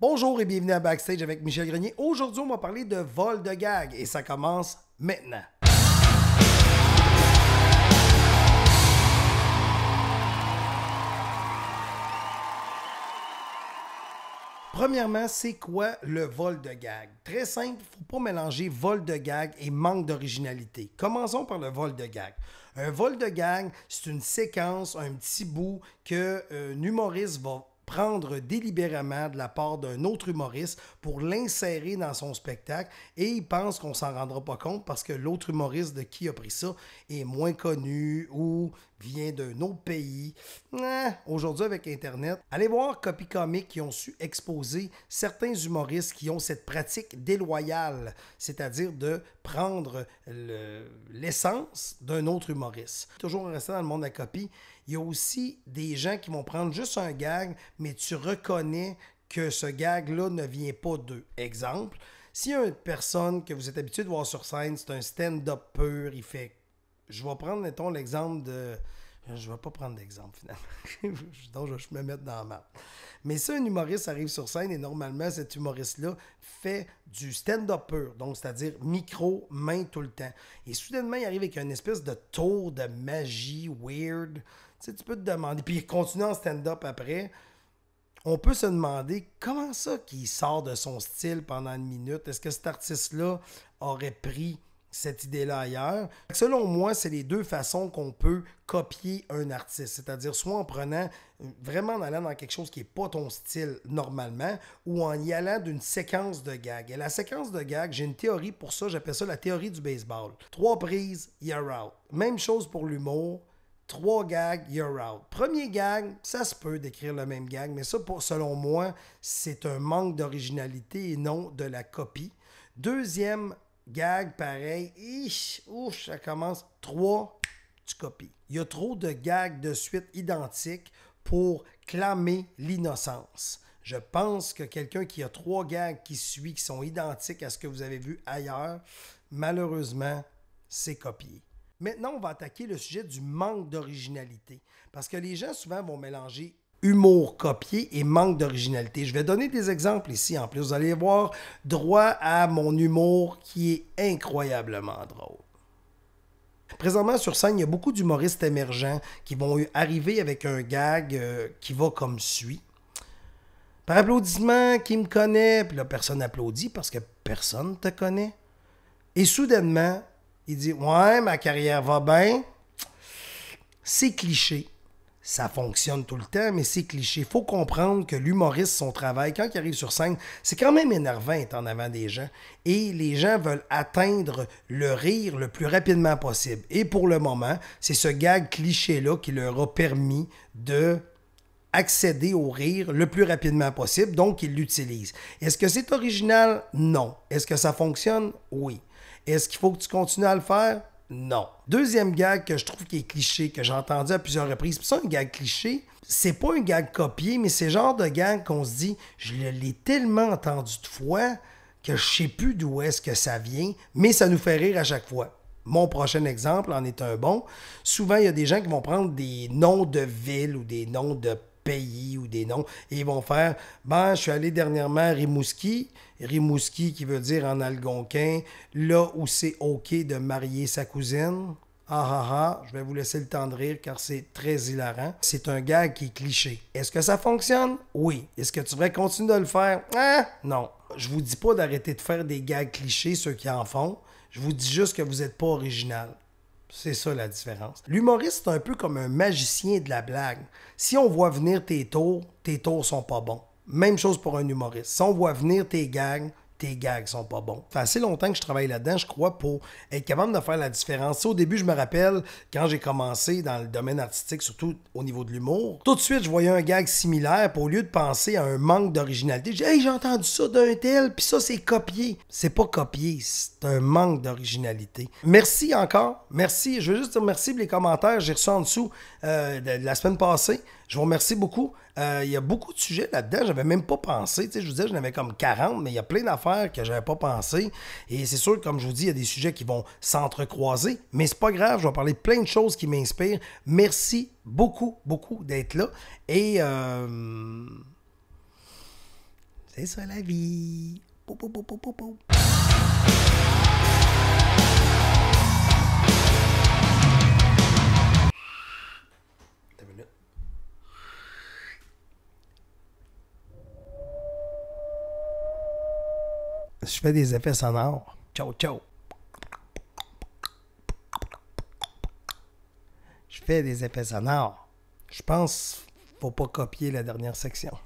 Bonjour et bienvenue à Backstage avec Michel Grenier. Aujourd'hui, on va parler de vol de gag et ça commence maintenant. Premièrement, c'est quoi le vol de gag? Très simple, il ne faut pas mélanger vol de gag et manque d'originalité. Commençons par le vol de gag. Un vol de gag, c'est une séquence, un petit bout qu'un humoriste va prendre délibérément de la part d'un autre humoriste pour l'insérer dans son spectacle et il pense qu'on s'en rendra pas compte parce que l'autre humoriste de qui a pris ça est moins connu ou vient d'un autre pays. Aujourd'hui avec Internet, allez voir Copy Comics qui ont su exposer certains humoristes qui ont cette pratique déloyale, c'est-à-dire de prendre l'essence d'un autre humoriste. Toujours en restant dans le monde de la copie, il y a aussi des gens qui vont prendre juste un gag, mais tu reconnais que ce gag-là ne vient pas d'eux. Exemple, s'il y a une personne que vous êtes habitué de voir sur scène, c'est un stand-up pur, il fait... Je vais prendre, mettons, l'exemple de... Je ne vais pas prendre d'exemple, finalement. Donc, je vais me mettre dans la map. Mais si un humoriste arrive sur scène et normalement, cet humoriste-là fait du stand-up pur, donc c'est-à-dire micro, main tout le temps. Et soudainement, il arrive avec une espèce de tour de magie weird. Tu sais, tu peux te demander, puis il continue en stand-up après. On peut se demander comment ça qu'il sort de son style pendant une minute. Est-ce que cet artiste-là aurait pris cette idée-là ailleurs? Selon moi, c'est les deux façons qu'on peut copier un artiste. C'est-à-dire soit en prenant, vraiment en allant dans quelque chose qui n'est pas ton style normalement, ou en y allant d'une séquence de gags. Et la séquence de gags, j'ai une théorie pour ça, j'appelle ça la théorie du baseball. 3 prises, you're out. Même chose pour l'humour. 3 gags, you're out. Premier gag, ça se peut d'écrire le même gag, mais ça, selon moi, c'est un manque d'originalité et non de la copie. Deuxième gag, pareil. Ça commence. 3, tu copies. Il y a trop de gags de suite identiques pour clamer l'innocence. Je pense que quelqu'un qui a 3 gags qui suivent, qui sont identiques à ce que vous avez vu ailleurs, malheureusement, c'est copié. Maintenant, on va attaquer le sujet du manque d'originalité. Parce que les gens, souvent, vont mélanger humour copié et manque d'originalité. Je vais donner des exemples ici. En plus, vous allez voir droit à mon humour qui est incroyablement drôle. Présentement, sur scène, il y a beaucoup d'humoristes émergents qui vont arriver avec un gag qui va comme suit. Par applaudissement, qui me connaît? Puis là, personne applaudit parce que personne ne te connaît. Et soudainement, il dit « Ouais, ma carrière va bien. » C'est cliché. Ça fonctionne tout le temps, mais c'est cliché. Il faut comprendre que l'humoriste, son travail, quand il arrive sur scène, c'est quand même énervant d'être en avant des gens. Et les gens veulent atteindre le rire le plus rapidement possible. Et pour le moment, c'est ce gag cliché-là qui leur a permis de accéder au rire le plus rapidement possible. Donc, ils l'utilisent. Est-ce que c'est original? Non. Est-ce que ça fonctionne? Oui. Est-ce qu'il faut que tu continues à le faire? Non. Deuxième gag que je trouve qui est cliché, que j'ai entendu à plusieurs reprises, puis ça, un gag cliché, c'est pas un gag copié, mais c'est le genre de gag qu'on se dit, je l'ai tellement entendu de fois que je sais plus d'où est-ce que ça vient, mais ça nous fait rire à chaque fois. Mon prochain exemple en est un bon. Souvent, il y a des gens qui vont prendre des noms de villes ou des noms de pays ou des noms, et ils vont faire « je suis allé dernièrement à Rimouski », Rimouski qui veut dire en algonquin, là où c'est OK de marier sa cousine. Je vais vous laisser le temps de rire car c'est très hilarant. C'est un gag qui est cliché. Est-ce que ça fonctionne? Oui. Est-ce que tu devrais continuer de le faire? Non. Je vous dis pas d'arrêter de faire des gags clichés, ceux qui en font. Je vous dis juste que vous n'êtes pas original. C'est ça la différence. L'humoriste, c'est un peu comme un magicien de la blague. Si on voit venir tes tours sont pas bons. Même chose pour un humoriste. Si on voit venir tes gags sont pas bons. Ça fait assez longtemps que je travaille là-dedans, je crois, pour être capable de faire la différence. Ça, au début, je me rappelle, quand j'ai commencé dans le domaine artistique, surtout au niveau de l'humour, tout de suite, je voyais un gag similaire, puis au lieu de penser à un manque d'originalité, je dis « Hey, j'ai entendu ça d'un tel, puis ça, c'est copié. » C'est pas copié, c'est un manque d'originalité. Merci encore. Merci. Je veux juste dire merci pour les commentaires. J'ai reçu en dessous de la semaine passée. Je vous remercie beaucoup. Il y a beaucoup de sujets là-dedans. J'avais même pas pensé. Je vous disais, j'en avais comme 40, mais il y a plein d'affaires que j'avais pas pensé. Et c'est sûr, comme je vous dis, il y a des sujets qui vont s'entrecroiser. Mais c'est pas grave, je vais parler de plein de choses qui m'inspirent. Merci beaucoup, beaucoup d'être là. Et C'est ça la vie. Pou, pou, pou, pou, pou, pou. Je fais des effets sonores. Ciao, ciao. Je fais des effets sonores. Je pense qu'il ne faut pas copier la dernière section.